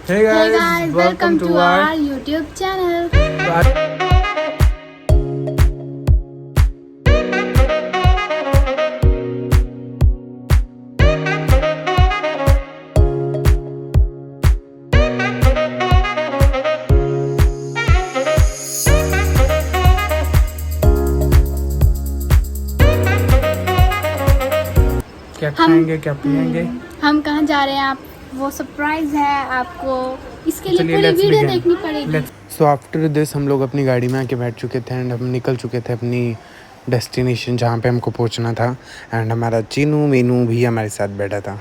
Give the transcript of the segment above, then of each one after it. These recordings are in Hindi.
Hey guys, welcome to our YouTube channel. क्या खाएंगे क्या पिएंगे। हम कहाँ जा रहे हैं आप वो सरप्राइज है आपको, इसके लिए चलिए, पूरी let's वीडियो begin. देखनी पड़ेगी। सो आफ्टर दिस हम लोग अपनी गाड़ी में आके बैठ चुके थे एंड हम निकल चुके थे अपनी डेस्टिनेशन जहाँ पे हमको पहुँचना था। एंड हमारा चीनू मीनू भी हमारे साथ बैठा था।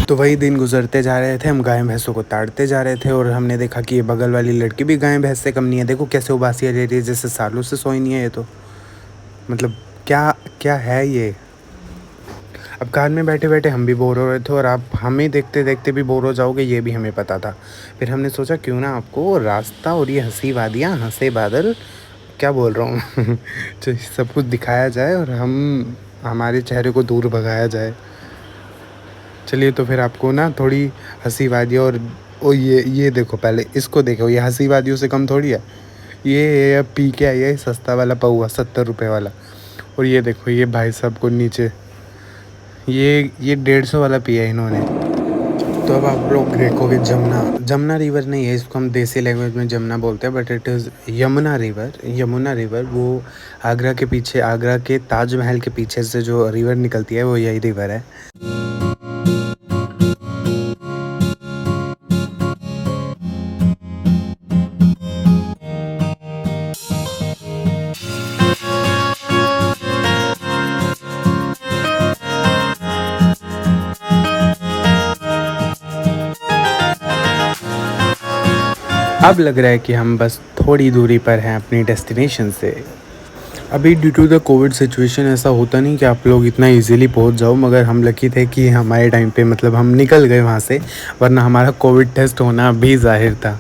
तो वही दिन गुजरते जा रहे थे, हम गाय भैंसों को ताड़ते जा रहे थे और हमने देखा कि ये बगल वाली लड़की भी गाय भैंस से कम नहीं है। देखो कैसे उबासियाँ ले रही है, जैसे सालों से सोई नहीं है ये तो। मतलब क्या क्या है ये। अब कार में बैठे बैठे हम भी बोर हो रहे थे और आप हमें देखते देखते भी बोर हो जाओगे, ये भी हमें पता था। फिर हमने सोचा क्यों ना आपको रास्ता और ये हंसी वादियाँ, हंसे बादल, क्या बोल रहा हूँ तो सब कुछ दिखाया जाए और हमारे चेहरे को दूर भगाया जाए। चलिए तो फिर आपको ना थोड़ी हंसी वादियाँ और ओ ये देखो, पहले इसको देखो, ये हंसी वादियों से कम थोड़ी है। ये पी के आई है सस्ता वाला पौआ 70 रुपये वाला। और ये देखो ये भाई साहब को नीचे ये 150 वाला पिया है इन्होंने। तो अब आप लोग देखोगे जमुना रिवर नहीं है, इसको हम देसी लैंग्वेज में जमुना बोलते हैं, but it is Yamuna river. वो आगरा के पीछे, आगरा के ताजमहल के पीछे से जो रिवर निकलती है वो यही रिवर है। अब लग रहा है कि हम बस थोड़ी दूरी पर हैं अपनी डेस्टिनेशन से। अभी due to the COVID situation ऐसा होता नहीं कि आप लोग इतना इजीली पहुंच जाओ, मगर हम लकी थे कि हमारे टाइम पे मतलब हम निकल गए वहाँ से, वरना हमारा कोविड टेस्ट होना भी जाहिर था।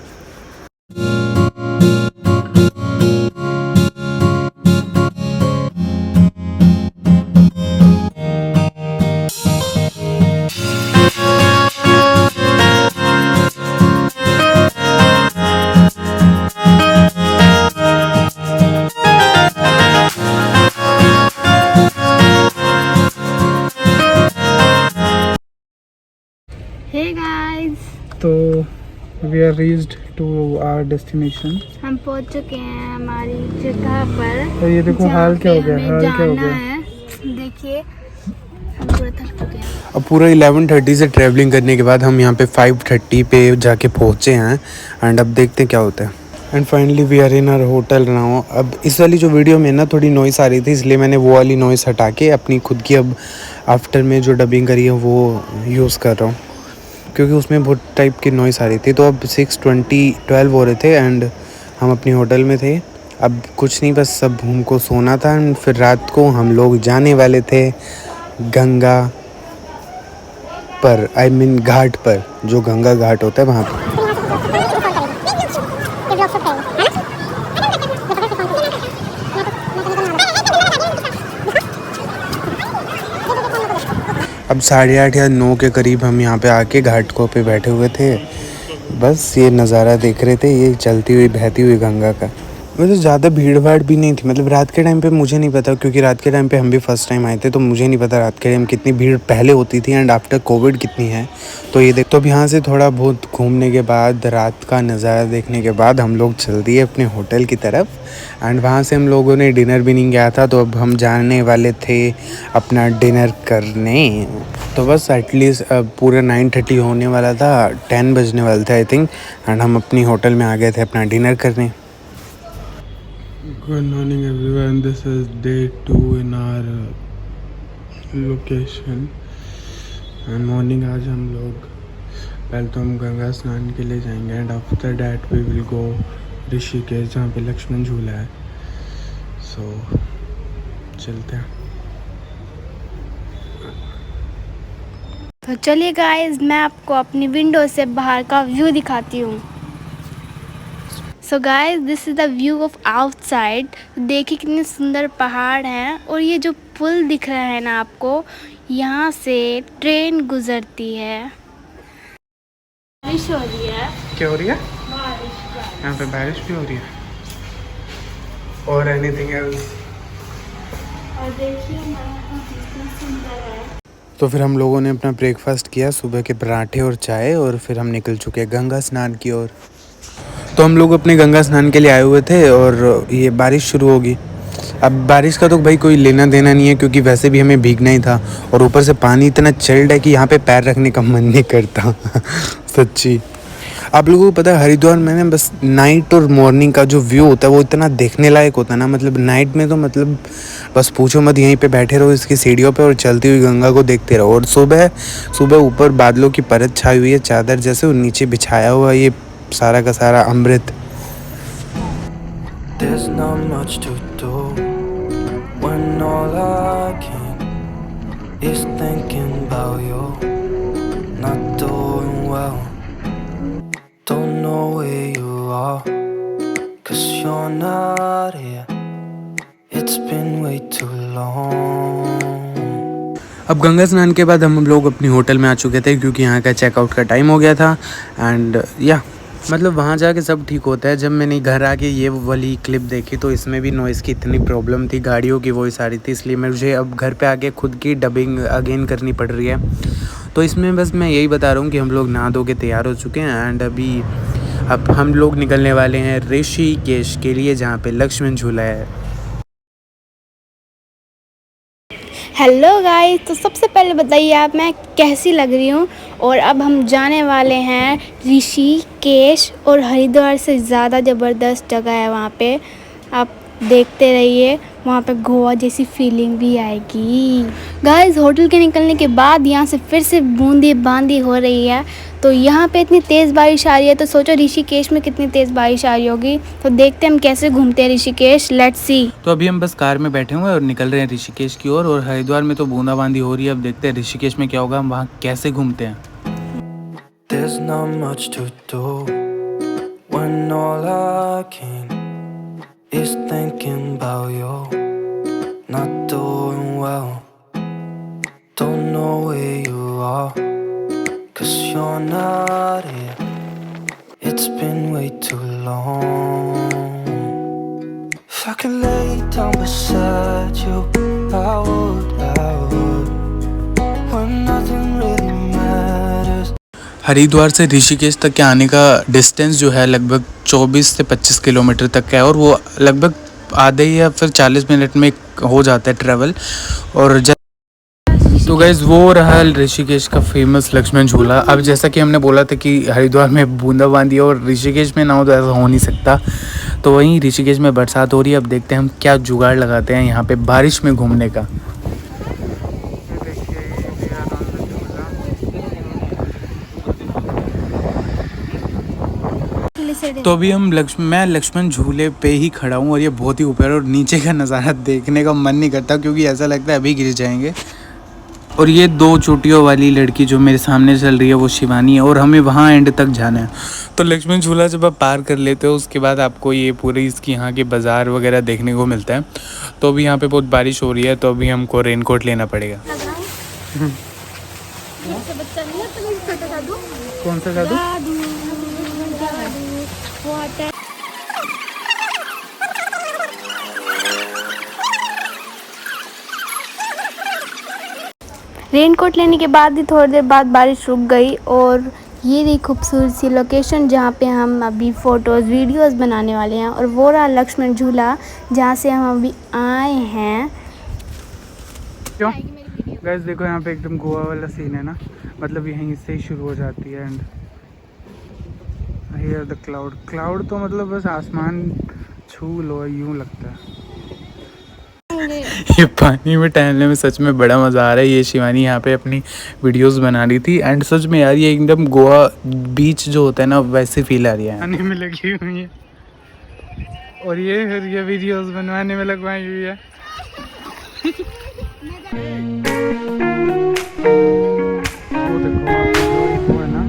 हे गाइस, तो we are reached to our destination. हम पहुंच चुके हैं हमारी जगह पर। तो ये देखो हाल क्या हो गया, हाल क्या हो गया। देखिए हम पूरा थक चुके हैं। अब पूरा 11:30 से ट्रैवलिंग करने के बाद हम यहाँ पे 5:30 पे जाके पहुँचे हैं एंड अब देखते हैं क्या होता है। And finally we are in our hotel now. अब इस वाली जो वीडियो में ना थोड़ी नॉइस आ रही थी, इसलिए मैंने वो वाली नॉइस हटा के अपनी खुद की अब आफ्टर में जो डबिंग करी है वो यूज़ कर रहा हूँ, क्योंकि उसमें बहुत टाइप की नॉइस आ रही थी। तो अब 6:12 हो रहे थे एंड हम अपनी होटल में थे। अब कुछ नहीं, बस सब हमको सोना था एंड फिर रात को हम लोग जाने वाले थे गंगा पर, आई मीन घाट पर, जो गंगा घाट होता है वहाँ पर। अब 8:30 या 9 के करीब हम यहाँ पे आके घाट को पे बैठे हुए थे, बस ये नज़ारा देख रहे थे, ये चलती हुई बहती हुई गंगा का। वैसे ज़्यादा भीड़ भाड़ भी नहीं थी, मतलब रात के टाइम पे मुझे नहीं पता, क्योंकि रात के टाइम पे हम भी फर्स्ट टाइम आए थे, तो मुझे नहीं पता रात के टाइम कितनी भीड़ पहले होती थी एंड आफ्टर कोविड कितनी है। तो ये देख, तो अब यहाँ से थोड़ा बहुत घूमने के बाद, रात का नज़ारा देखने के बाद हम लोग चल दिए अपने होटल की तरफ एंड वहाँ से हम लोगों ने डिनर भी नहीं किया था, तो अब हम जाने वाले थे अपना डिनर करने। तो बस एटलीस्ट पूरा 9:30 होने वाला था, 10 बजने वाले थे आई थिंक, एंड हम अपनी होटल में आ गए थे अपना डिनर करने। Good morning everyone, this is day 2 in our location and morning. आज हम लोग पहले तो हम गंगा स्नान के लिए जाएंगे and after that we will go Rishikesh, जहाँ पे लक्ष्मण झूला है। सो चलते हैं। तो चलिए गाइस, मैं आपको अपनी विंडो से बाहर का व्यू दिखाती हूँ। So guys, this is the view of outside. देखिए कितने सुंदर पहाड़ हैं और ये जो पुल दिख रहा है ना आपको, यहाँ से ट्रेन गुजरती है। बारिश हो रही है। क्या हो रही है? बारिश। यहाँ पे बारिश भी हो रही है। और एनीथिंग एल्स? और देखिए मौसम कितना सुंदर है। तो फिर हम लोगों ने अपना ब्रेकफास्ट किया, सुबह के पराठे और चाय, और फिर हम निकल चुके हैं गंगा स्नान की ओर। तो हम लोग अपने गंगा स्नान के लिए आए हुए थे और ये बारिश शुरू होगी। अब बारिश का तो भाई कोई लेना देना नहीं है, क्योंकि वैसे भी हमें भीगना ही था, और ऊपर से पानी इतना चिल्ड है कि यहाँ पे पैर रखने का मन नहीं करता सच्ची। आप लोगों को पता है हरिद्वार में ना बस नाइट और मॉर्निंग का जो व्यू होता है वो इतना देखने लायक होता है ना, मतलब नाइट में तो मतलब बस पूछो मत, यहीं पे बैठे रहो इसकी सीढ़ियों पे और चलती हुई गंगा को देखते रहो। और सुबह सुबह ऊपर बादलों की परत छाई हुई है चादर जैसे, और नीचे बिछाया हुआ ये सारा का सारा अमृत। There's not much to do when all I can is thinking about you. Not doing well, don't know where you are, 'cause you're not here. It's been way too long. अब गंगा स्नान के बाद हम लोग अपनी होटल में आ चुके थे, क्योंकि यहाँ का चेकआउट का टाइम हो गया था। एंड या मतलब वहाँ जाके सब ठीक होता है। जब मैंने घर आके ये वाली क्लिप देखी तो इसमें भी नॉइज़ की इतनी प्रॉब्लम थी, गाड़ियों की वॉइस आ रही थी, इसलिए मुझे अब घर पे आके खुद की डबिंग अगेन करनी पड़ रही है। तो इसमें बस मैं यही बता रहा हूँ कि हम लोग नहा धो के तैयार हो चुके हैं, एंड अब हम लोग निकलने वाले हैं ऋषिकेश के लिए, जहाँ पे लक्ष्मण झूला है। हेलो गाइस, तो सबसे पहले बताइए आप मैं कैसी लग रही हूँ। और अब हम जाने वाले हैं ऋषिकेश, और हरिद्वार से ज़्यादा ज़बरदस्त जगह है वहाँ पे, आप देखते रहिए, वहाँ पे गोवा जैसी फीलिंग भी आएगी। गाइस होटल के निकलने के बाद यहाँ से फिर से बूंदी बांदी हो रही है। तो यहाँ पे इतनी तेज़ बारिश आ रही है, तो सोचो ऋषिकेश में कितनी तेज़ बारिश आ रही होगी। तो देखते हैं हम कैसे घूमते हैं ऋषिकेश, लेट्स सी। तो अभी हम बस कार में बैठे हुए हैं और निकल रहे हैं ऋषिकेश की ओर। और हरिद्वार में तो बूंदाबांदी हो रही है, अब देखते हैं ऋषिकेश में क्या होगा, हम वहाँ कैसे घूमते हैं। There's not much to do when all I can is thinking about you. Not doing well, don't know where you are, 'cause you're not here. It's been way too long. If I could lay down beside you, I would, when nothing really matters. Haridwar से ऋषिकेश तक के आने का डिस्टेंस जो है लगभग 24 से 25 किलोमीटर तक का है, और वो लगभग आधे या फिर 40 मिनट में हो जाता है ट्रैवल। और तो गाइस वो रहा ऋषिकेश का फेमस लक्ष्मण झूला। अब जैसा कि हमने बोला था कि हरिद्वार में बूंदाबांदी और ऋषिकेश में ना हो तो ऐसा हो नहीं सकता, तो वहीं ऋषिकेश में बरसात हो रही है। अब देखते हैं हम क्या जुगाड़ लगाते हैं यहाँ पे बारिश में घूमने का। तो अभी मैं लक्ष्मण झूले पे ही खड़ा हूँ, और ये बहुत ही ऊपर, और नीचे का नज़ारा देखने का मन नहीं करता, क्योंकि ऐसा लगता है अभी गिर जाएंगे। और ये 2 चोटियों वाली लड़की जो मेरे सामने चल रही है वो शिवानी है, और हमें वहाँ एंड तक जाना है। तो लक्ष्मण झूला जब आप पार कर लेते हो उसके बाद आपको ये पूरी इसकी यहाँ के बाज़ार वगैरह देखने को मिलता है। तो अभी यहाँ पे बहुत बारिश हो रही है, तो अभी हमको रेनकोट लेना पड़ेगा। कौन सा जादू? रेनकोट लेने के बाद ही थोड़ी देर बाद बारिश रुक गई, और ये रही खूबसूरत सी लोकेशन जहाँ पे हम अभी फ़ोटोज़ वीडियोज़ बनाने वाले हैं। और वो रहा लक्ष्मण झूला जहाँ से हम अभी आए हैं। क्यों गाइस देखो यहाँ पे एकदम गोवा वाला सीन है ना, मतलब यहीं से ही शुरू हो जाती है। एंड हियर द क्लाउड तो मतलब बस आसमान छू लो यूँ लगता है। ये पानी में टहलने में सच में बड़ा मज़ा आ रहा है। ये शिवानी यहाँ पे अपनी वीडियोस बना रही थी, एंड सच में यार ये एकदम गोवा बीच जो होता है ना वैसे फील आ रही है। पानी में लगी हुई है, और ये वीडियोस बनवाने में लगवाई हुई है। वो देखो वो है ना,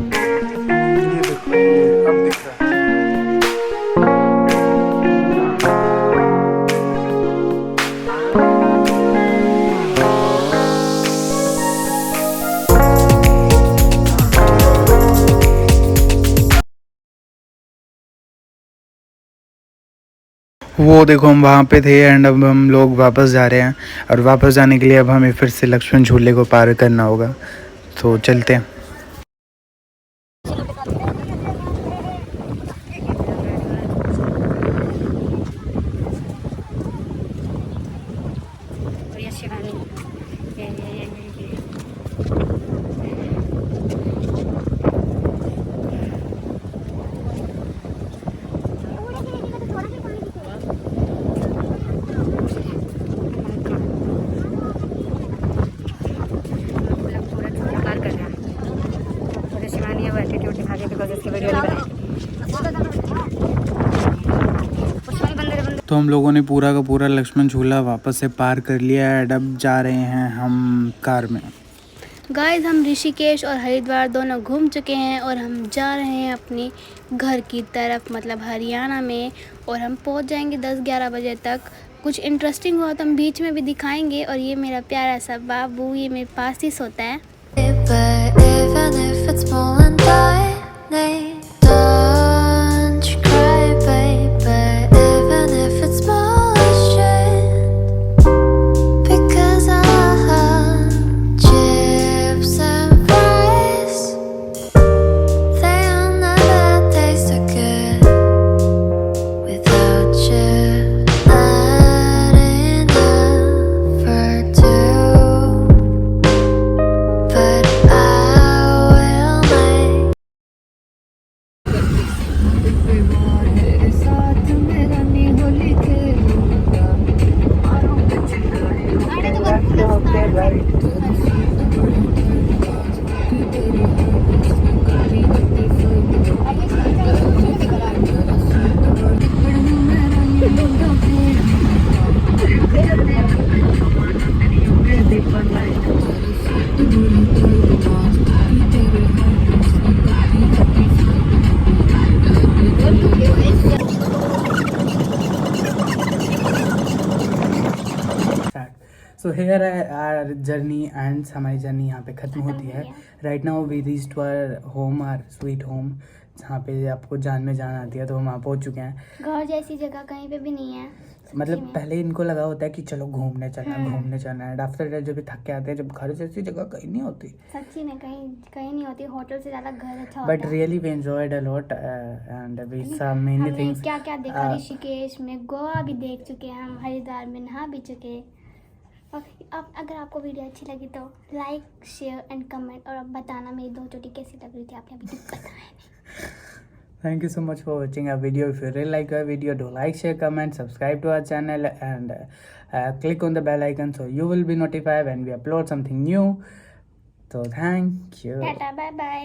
ये देखो अब दिख रहा है। वो देखो हम वहाँ पे थे एंड अब हम लोग वापस जा रहे हैं और वापस जाने के लिए अब हमें फिर से लक्ष्मण झूले को पार करना होगा, तो चलते हैं। तो हम लोगों ने पूरा का पूरा लक्ष्मण झूला वापस से पार कर लिया है। अब जा रहे हैं हम कार में। गाइस हम ऋषिकेश और हरिद्वार दोनों घूम चुके हैं और हम जा रहे हैं अपने घर की तरफ, मतलब हरियाणा में, और हम पहुंच जाएंगे 10-11 बजे तक। कुछ इंटरेस्टिंग हुआ तो हम बीच में भी दिखाएंगे। और ये मेरा प्यारा सा बाबू, ये मेरे पास ही सोता है। But even if it's small and tiny, don't you cry, baby. Even if it's small as shit, because I have chips and fries. They'll never taste so good without you. Not enough for two. But I will make so here our journey ends, हमारी जर्नी यहाँ पे ख़त्म होती है। Right now we reach to our home, our sweet home, जहाँ पे आपको जान में जान आती है। तो हम वहाँ पहुँच चुके हैं। घर जैसी जगह कहीं पे भी नहीं है। मतलब पहले इनको लगा होता है कि चलो घूमने चलना है, आफ्टर जब थक के आते हैं, जब घर जैसी जगह कहीं नहीं होती। सच्ची में कहीं नहीं होती। होटल से ज़्यादा घर अच्छा होता but really we enjoyed a lot and we saw many हमने थिंग्स। क्या क्या देखा, ऋषिकेश में, गोवा भी देख चुके हैं हम, हरिद्वार में नहा भी चुके। और अब अगर आपको वीडियो अच्छी लगी तो लाइक, शेयर एंड कमेंट, और अब बताना मेरी 2 चोटी कैसी लग रही थी, आपने अभी तक बताया नहीं। Thank you so much for watching our video. If you really like our video, do like, share, comment, subscribe to our channel, and click on the bell icon so you will be notified when we upload something new. So thank you. Tata, bye bye.